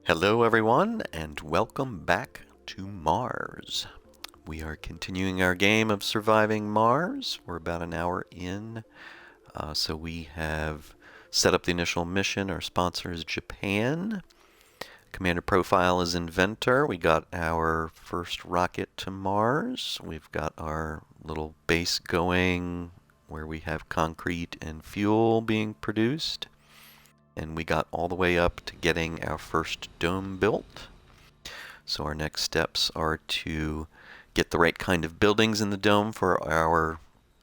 Hello everyone, and welcome back to Mars. We are continuing our game of surviving Mars. We're about an hour in, so we have set up the initial mission. Our sponsor is Japan. Commander profile is Inventor. We got our first rocket to Mars. We've got our little base going where we have concrete and fuel being produced. And we got all the way up to getting our first dome built. So our next steps are to get the right kind of buildings in the dome for our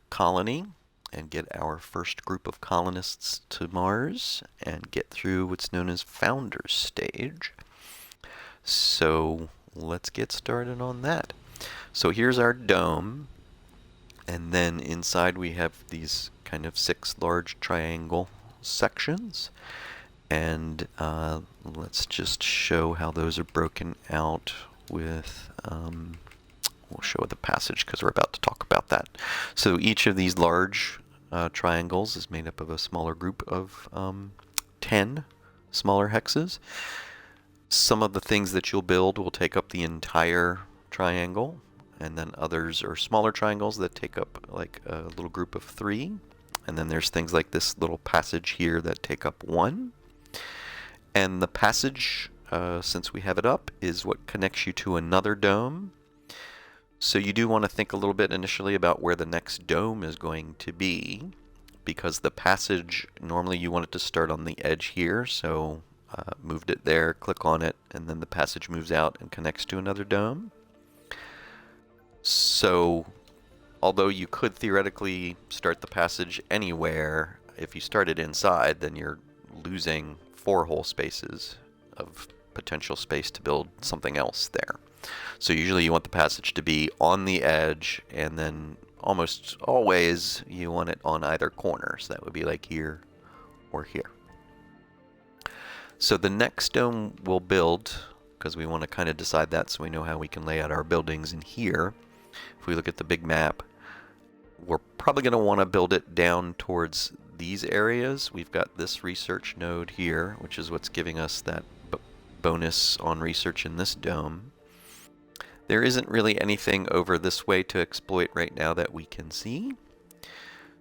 colony and get our first group of colonists to Mars and get through what's known as Founder's Stage. So let's get started on that. So here's our dome, and then inside we have these kind of 6 large triangle sections. And let's just show how those are broken out with, we'll show the passage because we're about to talk about that. So each of these large triangles is made up of a smaller group of 10 smaller hexes. Some of the things that you'll build will take up the entire triangle, and then others are smaller triangles that take up like a little group of 3. And then there's things like this little passage here that take up 1. And the passage, since we have it up, is what connects you to another dome. So you do want to think a little bit initially about where the next dome is going to be, because the passage, normally you want it to start on the edge here, so moved it there, click on it, and then the passage moves out and connects to another dome. So although you could theoretically start the passage anywhere, if you start it inside, then you're losing 4 whole spaces of potential space to build something else there. So usually you want the passage to be on the edge, and then almost always you want it on either corner. So that would be like here or here. So the next dome we'll build, because we want to kind of decide that so we know how we can lay out our buildings in here. If we look at the big map, we're probably going to want to build it down towards these areas. We've got this research node here, which is what's giving us that bonus on research in this dome. There isn't really anything over this way to exploit right now that we can see.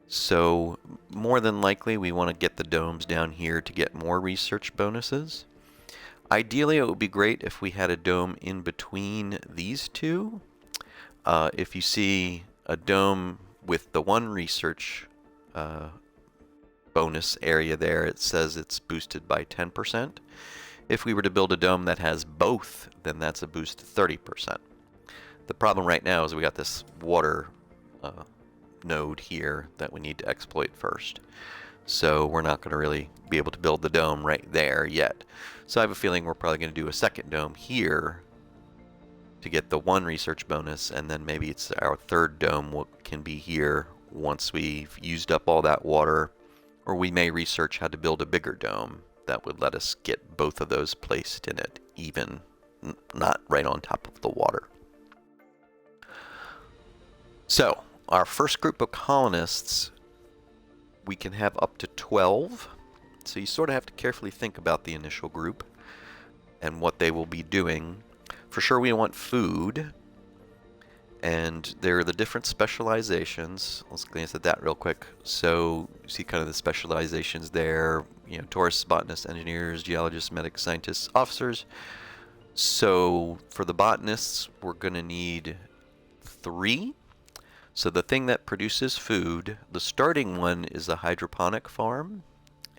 So more than likely we want to get the domes down here to get more research bonuses. Ideally it would be great if we had a dome in between these two. If you see a dome with the 1 research bonus area there, it says it's boosted by 10%. If we were to build a dome that has both, then that's a boost to 30%. The problem right now is we got this water node here that we need to exploit first. So we're not going to really be able to build the dome right there yet. So I have a feeling we're probably going to do a second dome here to get the 1 research bonus, and then maybe it's our 3rd dome can be here once we've used up all that water, or we may research how to build a bigger dome that would let us get both of those placed in it, even not right on top of the water. So our first group of colonists, we can have up to 12. So you sort of have to carefully think about the initial group and what they will be doing. For sure we want food, and there are the different specializations. Let's glance at that real quick. So you see kind of the specializations there, you know, tourists, botanists, engineers, geologists, medics, scientists, officers. So for the botanists, we're going to need 3. So the thing that produces food, the starting one is a hydroponic farm,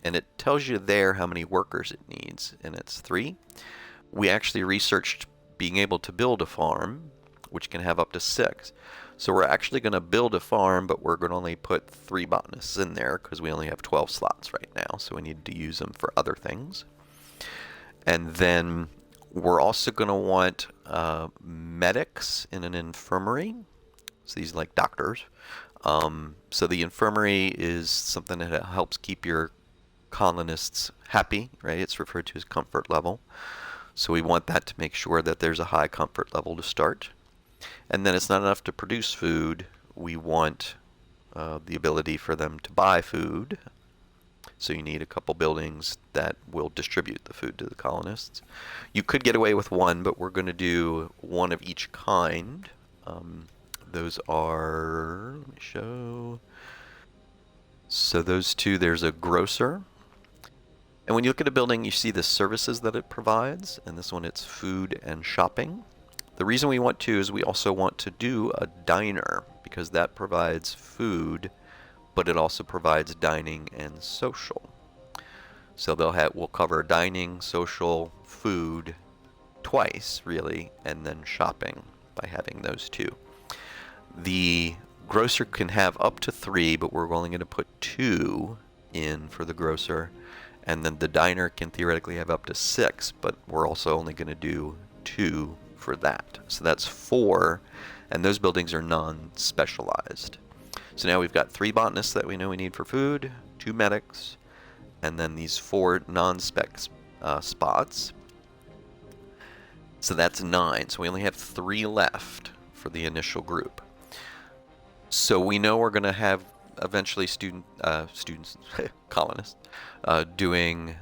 and it tells you there how many workers it needs, and it's 3. We actually researched being able to build a farm, which can have up to 6. So we're actually going to build a farm, but we're going to only put 3 botanists in there because we only have 12 slots right now, so we need to use them for other things. And then we're also going to want medics in an infirmary. So these are like doctors. So the infirmary is something that helps keep your colonists happy, right? It's referred to as comfort level. So we want that to make sure that there's a high comfort level to start. And then it's not enough to produce food. We want the ability for them to buy food. So you need a couple buildings that will distribute the food to the colonists. You could get away with one, but we're going to do one of each kind. Those are, let me show. So those two, there's a grocer. And when you look at a building, you see the services that it provides. And this one, it's food and shopping. The reason we want to is we also want to do a diner because that provides food, but it also provides dining and social. So we'll cover dining, social, food twice, really, and then shopping by having those two. The grocer can have up to 3, but we're only going to put 2 in for the grocer. And then the diner can theoretically have up to 6, but we're also only going to do 2 for that. So that's 4, and those buildings are non-specialized. So now we've got 3 botanists that we know we need for food, 2 medics, and then these 4 non-spec spots. So that's 9. So we only have 3 left for the initial group. So we know we're going to have eventually students, colonists, doing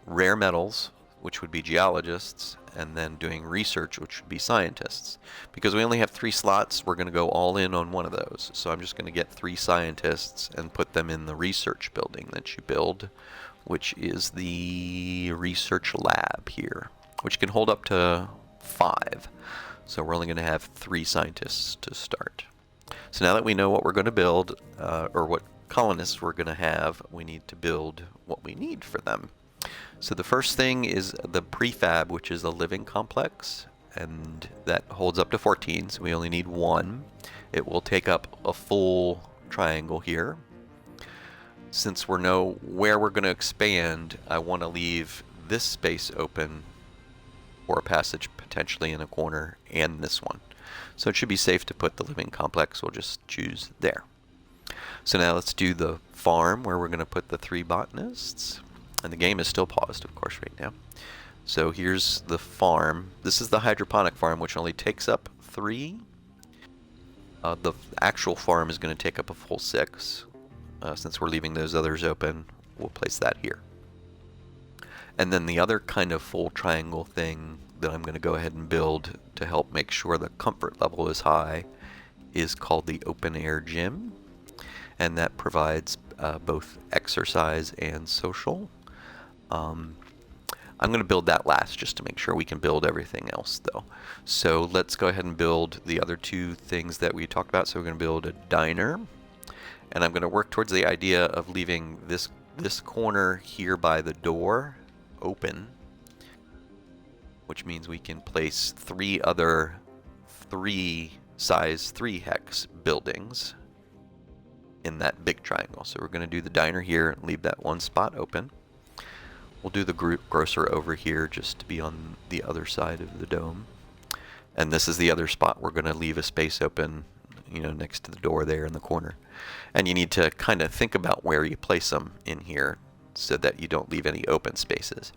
rare metals, which would be geologists, and then doing research, which would be scientists. Because we only have 3 slots, we're going to go all in on one of those. So I'm just going to get 3 scientists and put them in the research building that you build, which is the research lab here, which can hold up to 5. So we're only going to have 3 scientists to start. So now that we know what we're going to build, or what colonists we're going to have, we need to build what we need for them. So the first thing is the prefab, which is a living complex, and that holds up to 14, so we only need 1. It will take up a full triangle here. Since we know where we're going to expand, I want to leave this space open for a passage potentially in a corner, and this one. So it should be safe to put the living complex. We'll just choose there. So now let's do the farm where we're going to put the 3 botanists. And the game is still paused, of course, right now. So here's the farm. This is the hydroponic farm, which only takes up 3. The actual farm is going to take up a full 6. Since we're leaving those others open, we'll place that here. And then the other kind of full triangle thing that I'm going to go ahead and build to help make sure the comfort level is high is called the open air gym. And that provides both exercise and social. I'm going to build that last just to make sure we can build everything else though. So let's go ahead and build the other 2 things that we talked about. So we're going to build a diner, and I'm going to work towards the idea of leaving this corner here by the door open, which means we can place 3 other 3 size 3 hex buildings in that big triangle. So we're going to do the diner here and leave that 1 spot open. We'll do the grocer over here just to be on the other side of the dome. And this is the other spot we're going to leave a space open, next to the door there in the corner. And you need to kind of think about where you place them in here so that you don't leave any open spaces.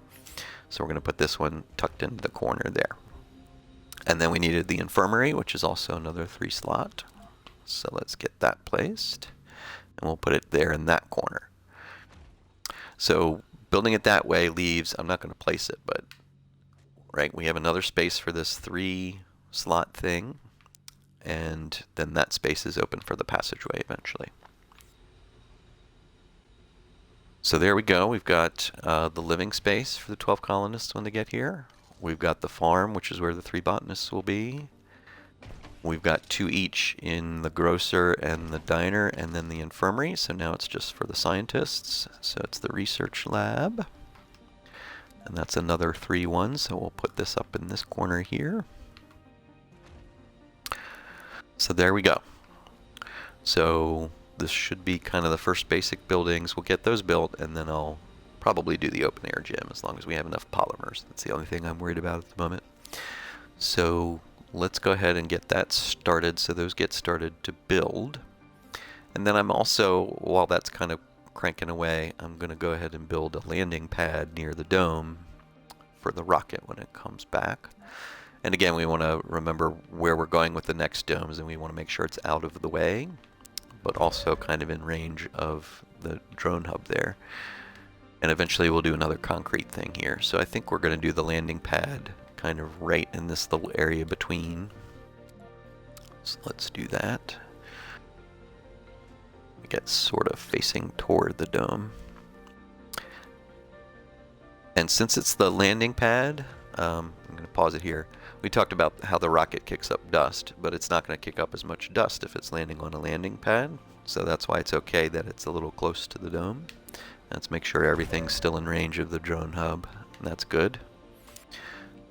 So we're going to put this one tucked into the corner there. And then we needed the infirmary, which is also another 3 slot. So let's get that placed. And we'll put it there in that corner. So building it that way leaves, I'm not going to place it, but right, we have another space for this 3 slot thing, and then that space is open for the passageway eventually. So there we go. We've got the living space for the 12 colonists when they get here. We've got the farm, which is where the 3 botanists will be. We've got 2 each in the grocer and the diner, and then the infirmary. So now it's just for the scientists. So it's the research lab. And that's another 3 ones. So we'll put this up in this corner here. So there we go. So this should be kind of the first basic buildings. We'll get those built, and then I'll probably do the open air gym as long as we have enough polymers. That's the only thing I'm worried about at the moment. So let's go ahead and get that started. So those get started to build. And then I'm also, while that's kind of cranking away, I'm going to go ahead and build a landing pad near the dome for the rocket when it comes back. And again, we want to remember where we're going with the next domes, and we want to make sure it's out of the way, but also kind of in range of the drone hub there. And eventually we'll do another concrete thing here. So I think we're going to do the landing pad kind of right in this little area between. So let's do that. We get sort of facing toward the dome. And since it's the landing pad, I'm going to pause it here. We talked about how the rocket kicks up dust, but it's not going to kick up as much dust if it's landing on a landing pad. So that's why it's okay that it's a little close to the dome. Let's make sure everything's still in range of the drone hub. And that's good.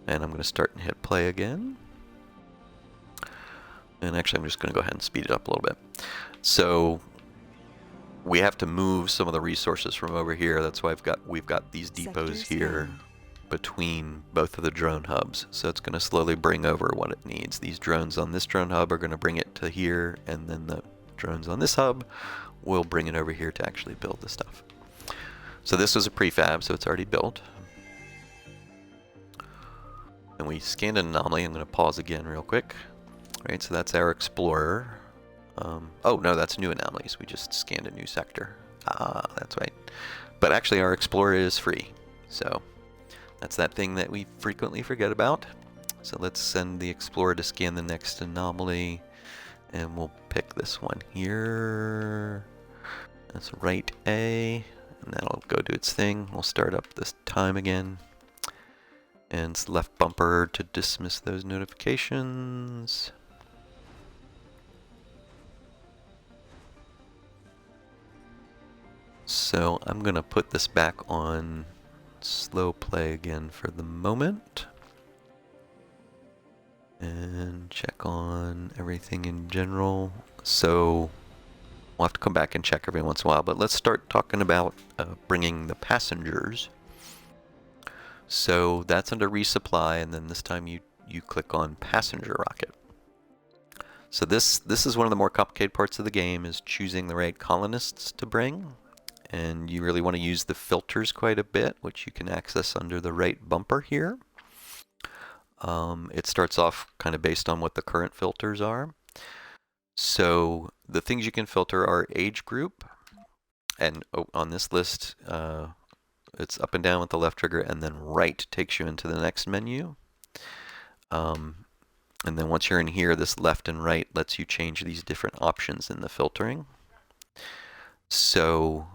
And I'm going to start and hit play again. And actually, I'm just going to go ahead and speed it up a little bit. So we have to move some of the resources from over here. That's why we've got these depots here between both of the drone hubs. So it's going to slowly bring over what it needs. These drones on this drone hub are going to bring it to here, and then the drones on this hub will bring it over here to actually build the stuff. So this was a prefab, so it's already built. And we scanned an anomaly. I'm going to pause again real quick. All right, so that's our explorer. Oh, no, that's new anomalies. We just scanned a new sector. Ah, that's right. But actually, our explorer is free. So that's that thing that we frequently forget about. So let's send the explorer to scan the next anomaly. And we'll pick this one here. That's right A. And that'll go do its thing. We'll start up this time again. And it's left bumper to dismiss those notifications. So I'm going to put this back on slow play again for the moment. And check on everything in general. So we'll have to come back and check every once in a while. But let's start talking about bringing the passengers. So that's under resupply, and then this time you click on passenger rocket. So this is one of the more complicated parts of the game, is choosing the right colonists to bring. And you really want to use the filters quite a bit, which you can access under the right bumper here. It starts off kind of based on what the current filters are. So the things you can filter are age group, and on this list, it's up and down with the left trigger, and then right takes you into the next menu. And then once you're in here, this left and right lets you change these different options in the filtering. So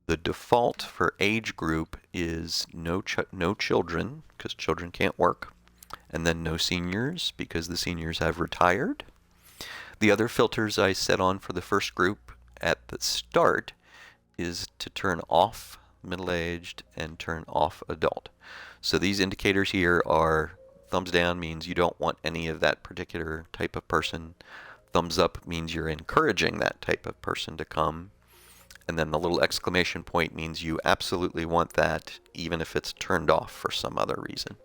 the default for age group is no children, because children can't work, and then no seniors, because the seniors have retired. The other filters I set on for the first group at the start is to turn off middle-aged and turn off adult. So these indicators here are thumbs down means you don't want any of that particular type of person. Thumbs up means you're encouraging that type of person to come. And then the little exclamation point means you absolutely want that, even if it's turned off for some other reason.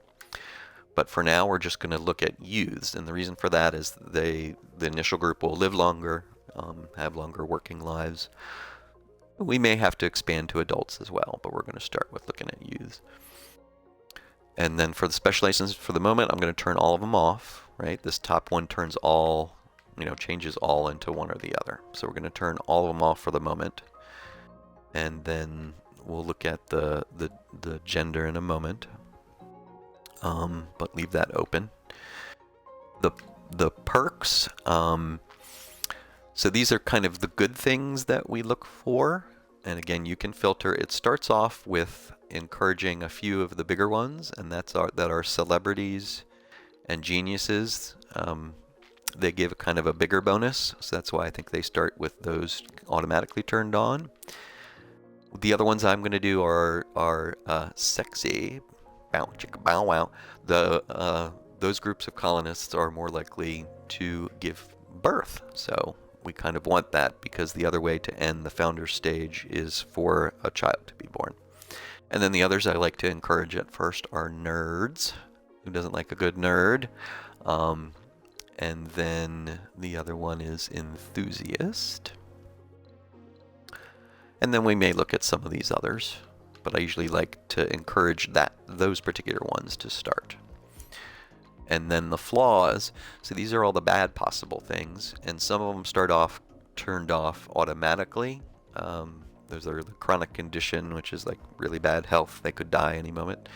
But for now, we're just going to look at youths. And the reason for that is the initial group will live longer, have longer working lives. We may have to expand to adults as well, but we're going to start with looking at youths. And then for the specializations, for the moment, I'm going to turn all of them off, right? This top one turns all, changes all into one or the other. So we're going to turn all of them off for the moment. And then we'll look at the gender in a moment, but leave that open. The perks, so these are kind of the good things that we look for. And again, you can filter. It starts off with encouraging a few of the bigger ones, and that are celebrities and geniuses. They give kind of a bigger bonus, so that's why I think they start with those automatically turned on. The other ones I'm going to do are sexy, bow chicka bow wow. Those groups of colonists are more likely to give birth, so we kind of want that, because the other way to end the founder stage is for a child to be born. And then the others I like to encourage at first are nerds. Who doesn't like a good nerd? And then the other one is enthusiast. And then we may look at some of these others, but I usually like to encourage those particular ones to start. And then the flaws, so these are all the bad possible things, and some of them start off turned off automatically. Those are the chronic condition, which is like really bad health. They could die any moment.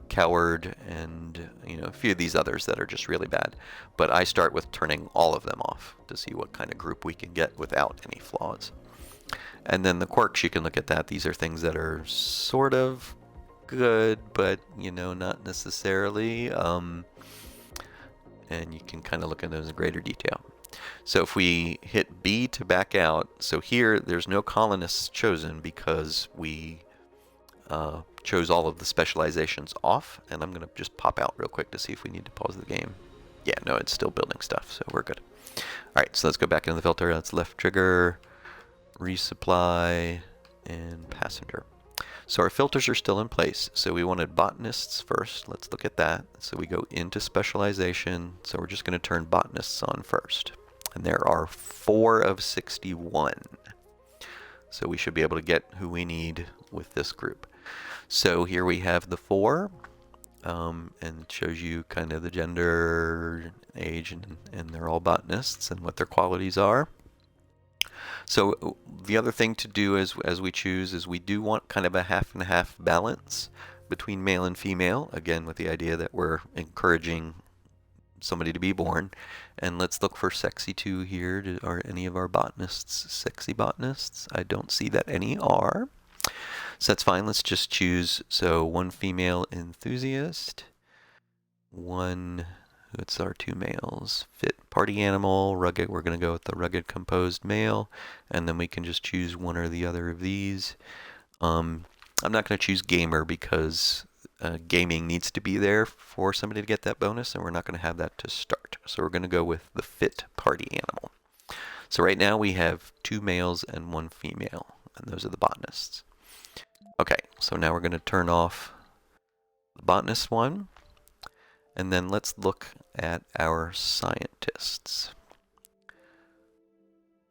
Coward, and a few of these others that are just really bad. But I start with turning all of them off to see what kind of group we can get without any flaws. And then the quirks, you can look at that. These are things that are sort of good, but not necessarily. And you can kind of look at those in greater detail. So if we hit B to back out, so here there's no colonists chosen because we chose all of the specializations off, and I'm going to just pop out real quick to see if we need to pause the game. Yeah, no, it's still building stuff, so we're good. Alright, so let's go back into the filter. That's left trigger, resupply, and passenger. So our filters are still in place. So we wanted botanists first. Let's look at that. So we go into specialization. So we're just going to turn botanists on first. And there are 4 of 61. So we should be able to get who we need with this group. So here we have the 4, and it shows you kind of the gender, age, and they're all botanists and what their qualities are. So the other thing to do as we choose is we do want kind of a half and half balance between male and female, again with the idea that we're encouraging somebody to be born. And let's look for sexy 2 here. Are any of our botanists sexy botanists? I don't see that any are. So that's fine. Let's just choose, so 1 female enthusiast, 1, it's our 2 males. Fit party animal, rugged, we're going to go with the rugged composed male, and then we can just choose one or the other of these. I'm not going to choose gamer because gaming needs to be there for somebody to get that bonus, and we're not going to have that to start. So we're going to go with the fit party animal. So right now we have 2 males and 1 female, and those are the botanists. Okay, so now we're going to turn off the botanist one, and then let's look at our scientists.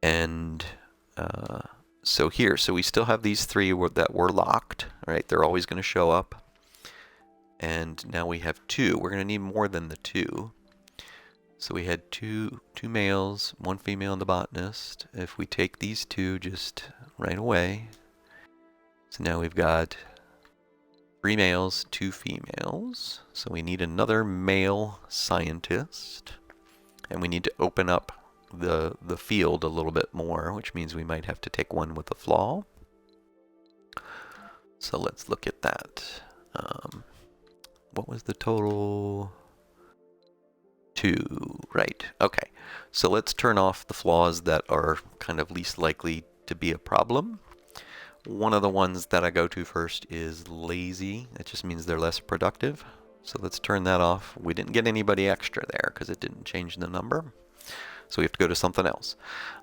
And so here, so we still have these 3 that were locked, right? They're always going to show up. And now we have 2. We're going to need more than the 2. So we had two males, 1 female, and the botanist. If we take these 2 just right away, so now we've got 3 males, 2 females. So we need another male scientist. And we need to open up the field a little bit more, which means we might have to take one with a flaw. So let's look at that. What was the total? 2, right. Okay. So let's turn off the flaws that are kind of least likely to be a problem. One of the ones that I go to first is lazy. It just means they're less productive. So let's turn that off. We didn't get anybody extra there because it didn't change the number. So we have to go to something else.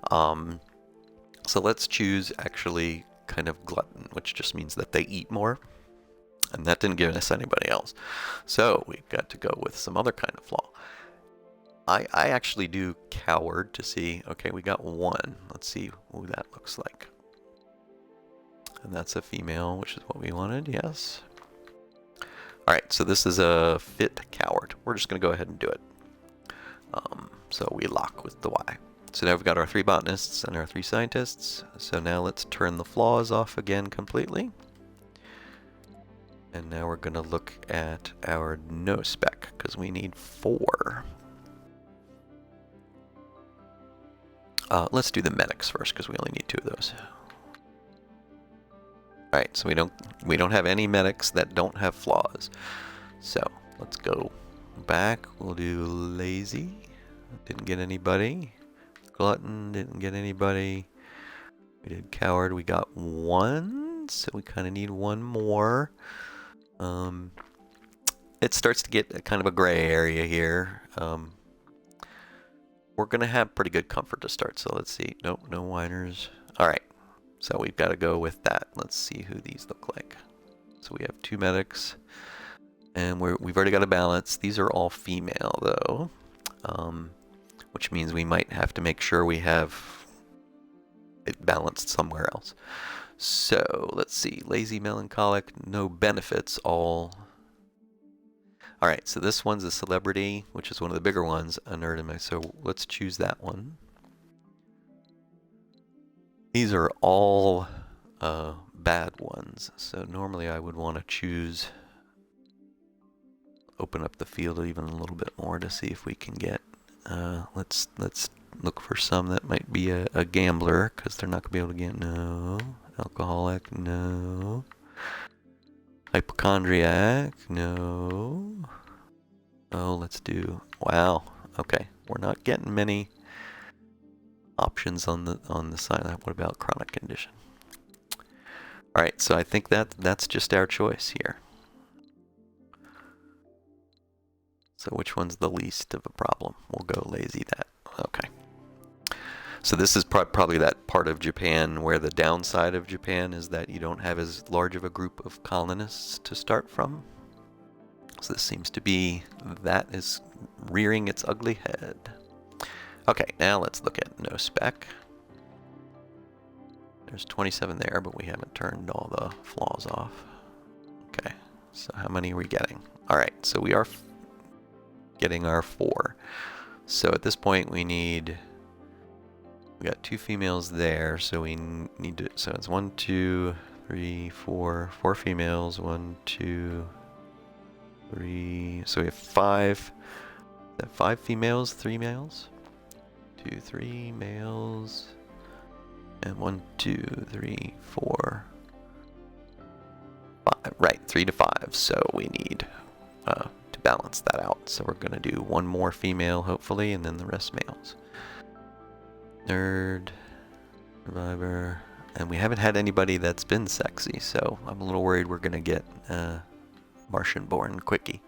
So let's choose actually kind of glutton, which just means that they eat more. And that didn't give us anybody else. So we've got to go with some other kind of flaw. I actually do coward to see, okay, we got 1. Let's see who that looks like. And that's a female, which is what we wanted, yes. Alright, so this is a fit coward. We're just going to go ahead and do it. So we lock with the Y. So now we've got our 3 botanists and our 3 scientists. So now let's turn the flaws off again completely. And now we're going to look at our no spec, because we need 4. Let's do the medics first, because we only need 2 of those. Alright, so we don't have any medics that don't have flaws. So let's go back. We'll do lazy. Didn't get anybody. Glutton, didn't get anybody. We did coward, we got 1. So we kind of need 1 more. It starts to get kind of a gray area here. We're going to have pretty good comfort to start. So let's see. Nope, no whiners. Alright. So we've got to go with that. Let's see who these look like. So we have 2 medics. And we've already got a balance. These are all female, though. Which means we might have to make sure we have it balanced somewhere else. So, let's see. Lazy, melancholic, no benefits, all... Alright, so this one's a celebrity, which is one of the bigger ones, a nerd in my... So let's choose that one. These are all bad ones, so normally I would want to choose, open up the field even a little bit more to see if we can get, let's look for some that might be a gambler, because they're not going to be able to get, no. Alcoholic, no. Hypochondriac, no. Oh, let's do, wow, okay. We're not getting many options on the side. What about chronic condition? All right, so I think that's just our choice here. So which one's the least of a problem? We'll go lazy that. Okay. So this is probably that part of Japan where the downside of Japan is that you don't have as large of a group of colonists to start from. So this seems to be, that is rearing its ugly head. Okay, now let's look at no spec. There's 27 there, but we haven't turned all the flaws off. Okay, so how many are we getting? All right, so we are getting our 4. So at this point we got 2 females there, so we need to, so it's 1, 2, 3, 4 females, 1, 2, 3, so we have 5, is that 5 females, 3 males? 2, 3 males, and 1, 2, 3, 4, 5, right, 3 to 5, so we need to balance that out. So we're going to do 1 more female, hopefully, and then the rest males. Nerd, survivor, and we haven't had anybody that's been sexy, so I'm a little worried we're going to get Martian born quickly.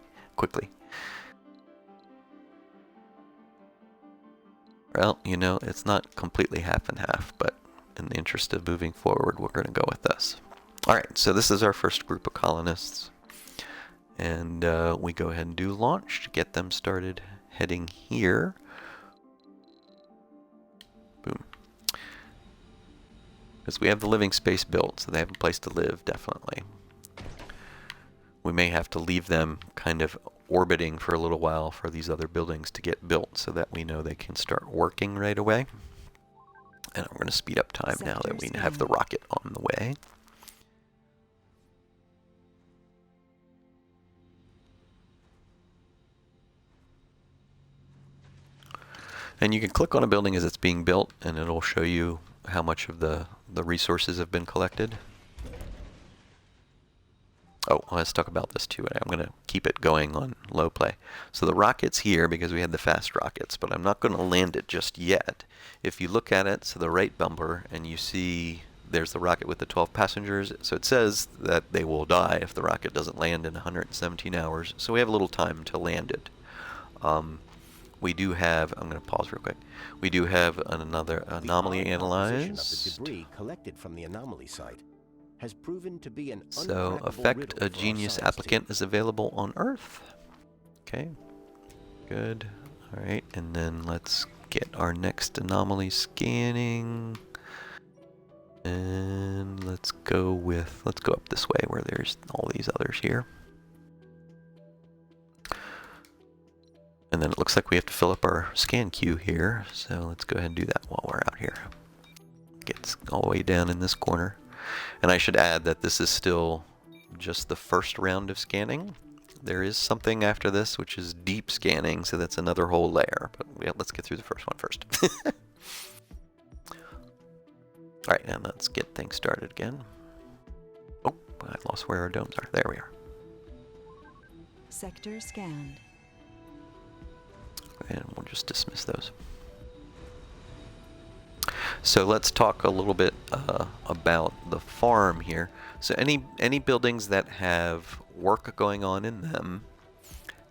Well, you know, it's not completely half and half, but in the interest of moving forward, we're going to go with this. All right, so this is our first group of colonists. And we go ahead and do launch to get them started heading here. Boom. Because we have the living space built, so they have a place to live, definitely. We may have to leave them kind of orbiting for a little while for these other buildings to get built so that we know they can start working right away. And we're going to speed up time now that we have the rocket on the way. And you can click on a building as it's being built, and it'll show you how much of the resources have been collected. Oh, let's talk about this too. I'm going to keep it going on low play. So the rocket's here because we had the fast rockets, but I'm not going to land it just yet. If you look at it, so the right bumper, and you see there's the rocket with the 12 passengers. So it says that they will die if the rocket doesn't land in 117 hours. So we have a little time to land it. We do have, I'm going to pause real quick. We do have another anomaly analyzed. Of the debris collected from the anomaly site has proven to be an so affect a genius applicant is available on Earth. Okay, good. All right, and then let's get our next anomaly scanning. And let's go up this way where there's all these others here. And then it looks like we have to fill up our scan queue here. So let's go ahead and do that while we're out here. Gets all the way down in this corner. And I should add that this is still just the first round of scanning. There is something after this, which is deep scanning, so that's another whole layer. But let's get through the first one first. Alright, and let's get things started again. Oh, I lost where our domes are. There we are. Sector scanned. And we'll just dismiss those. So let's talk a little bit about the farm here. So any buildings that have work going on in them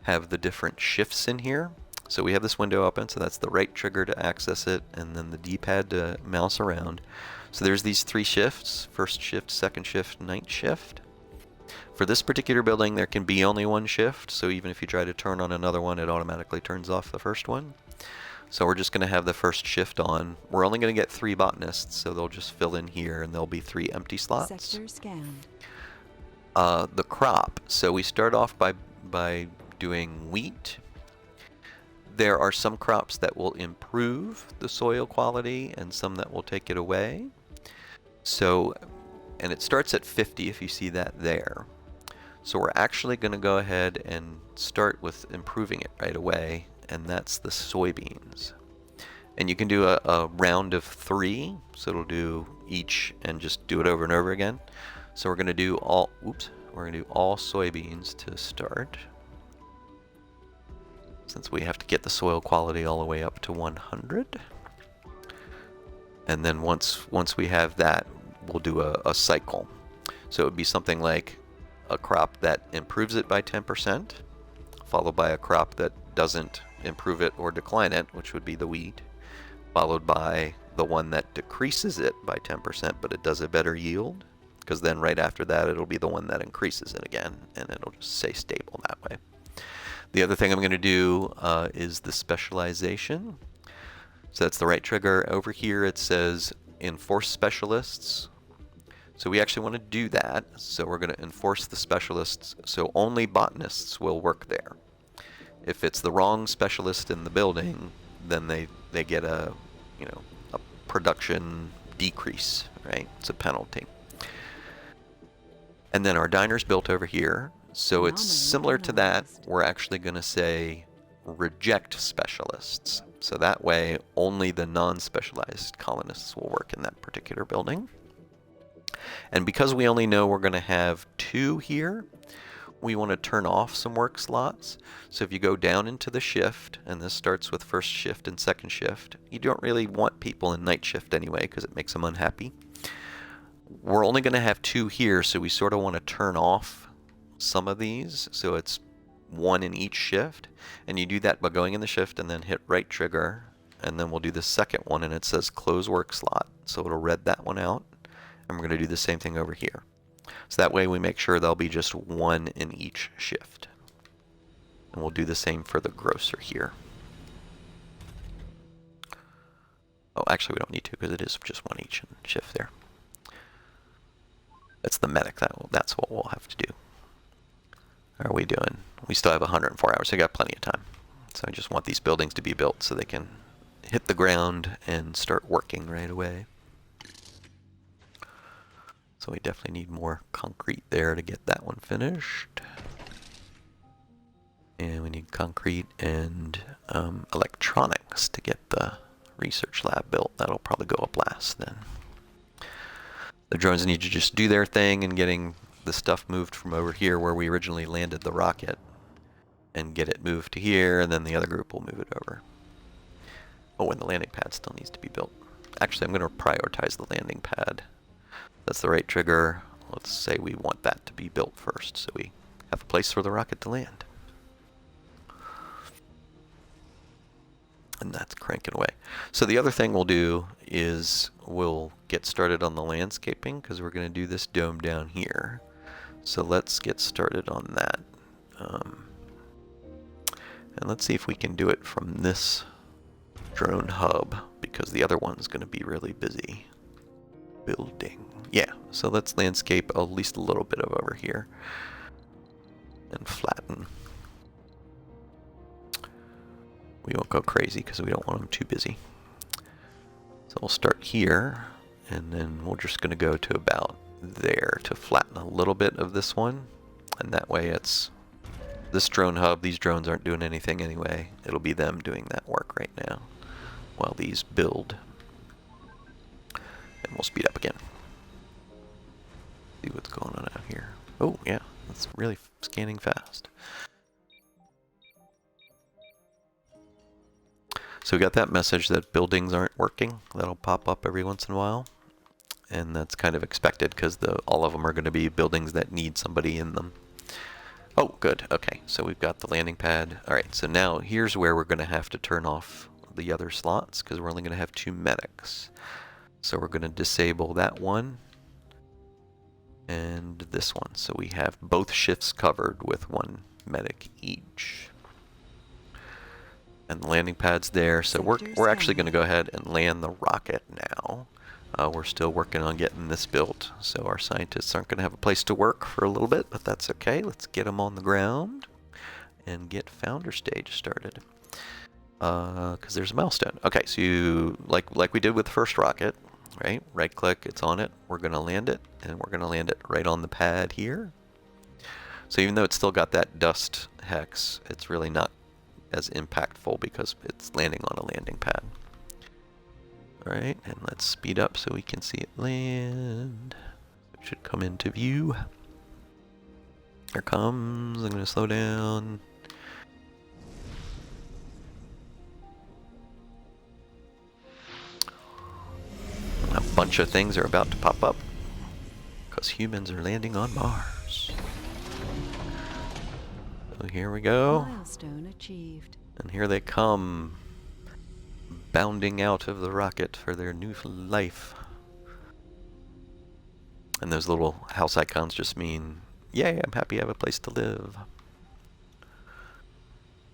have the different shifts in here. So we have this window open, so that's the right trigger to access it, and then the D-pad to mouse around. So there's these 3 shifts: first shift, second shift, night shift. For this particular building, there can be only 1 shift, so even if you try to turn on another one, it automatically turns off the first one. So we're just going to have the first shift on. We're only going to get 3 botanists, so they'll just fill in here, and there'll be 3 empty slots. Sector scanned. The crop. So we start off by doing wheat. There are some crops that will improve the soil quality, and some that will take it away. So, and it starts at 50 if you see that there. So we're actually going to go ahead and start with improving it right away, and that's the soybeans. And you can do a round of 3, so it'll do each and just do it over and over again. So we're going to do all, we're going to do all soybeans to start, since we have to get the soil quality all the way up to 100. And then once we have that, we'll do a cycle. So it would be something like a crop that improves it by 10%, followed by a crop that doesn't improve it or decline it, which would be the wheat, followed by the one that decreases it by 10%, but it does a better yield, because then right after that it'll be the one that increases it again, and it'll just stay stable that way. The other thing I'm going to do is the specialization. So that's the right trigger. Over here it says enforce specialists. So we actually want to do that. So we're going to enforce the specialists, so only botanists will work there. If it's the wrong specialist in the building, then they get a production decrease, right? It's a penalty. And then our diner's built over here. So it's similar to that. We're actually going to say reject specialists. So that way only the non-specialized colonists will work in that particular building. And because we only know we're going to have 2 here, we want to turn off some work slots. So if you go down into the shift, and this starts with first shift and second shift, you don't really want people in night shift anyway because it makes them unhappy. We're only going to have 2 here, so we sort of want to turn off some of these, so it's 1 in each shift. And you do that by going in the shift and then hit right trigger, and then we'll do the second one, and it says close work slot, so it'll read that one out. And we're going to do the same thing over here. So that way we make sure there'll be just 1 in each shift. And we'll do the same for the grocer here. Oh, actually we don't need to, because it is just 1 each shift there. That's the medic. That's what we'll have to do. How are we doing? We still have 104 hours, so we got plenty of time. So I just want these buildings to be built so they can hit the ground and start working right away. So we definitely need more concrete there to get that one finished. And we need concrete and electronics to get the research lab built. That'll probably go up last then. The drones need to just do their thing in getting the stuff moved from over here where we originally landed the rocket, and get it moved to here, and then the other group will move it over. Oh, and the landing pad still needs to be built. Actually, I'm going to prioritize the landing pad. That's the right trigger. Let's say we want that to be built first, so we have a place for the rocket to land. And that's cranking away. So the other thing we'll do is we'll get started on the landscaping, because we're going to do this dome down here. So let's get started on that. And let's see if we can do it from this drone hub, because the other one's going to be really busy building. Yeah, so let's landscape at least a little bit of over here and flatten. We won't go crazy because we don't want them too busy. So we'll start here, and then we're just going to go to about there to flatten a little bit of this one. And that way it's this drone hub. These drones aren't doing anything anyway. It'll be them doing that work right now while these build. And we'll speed up again. See what's going on out here. Oh yeah, it's really scanning fast. So we got that message that buildings aren't working. That'll pop up every once in a while. And that's kind of expected, because all of them are going to be buildings that need somebody in them. Oh, good. Okay, so we've got the landing pad. All right, so now here's where we're going to have to turn off the other slots, because we're only going to have 2 medics. So we're going to disable that one and this one. So we have both shifts covered with 1 medic each. And the landing pad's there, so we're actually going to go ahead and land the rocket now. We're still working on getting this built, so our scientists aren't going to have a place to work for a little bit, but that's okay. Let's get them on the ground and get founder stage started. Because there's a milestone. Okay, so you like we did with the first rocket, Right? Right click, it's on it. We're going to land it, and we're going to land it right on the pad here. So even though it's still got that dust hex, it's really not as impactful because it's landing on a landing pad. Alright, and let's speed up so we can see it land. It should come into view. Here it comes. I'm going to slow down. A bunch of things are about to pop up because humans are landing on Mars. So here we go. Milestone achieved. And here they come, bounding out of the rocket for their new life. And those little house icons just mean, yay, I'm happy I have a place to live.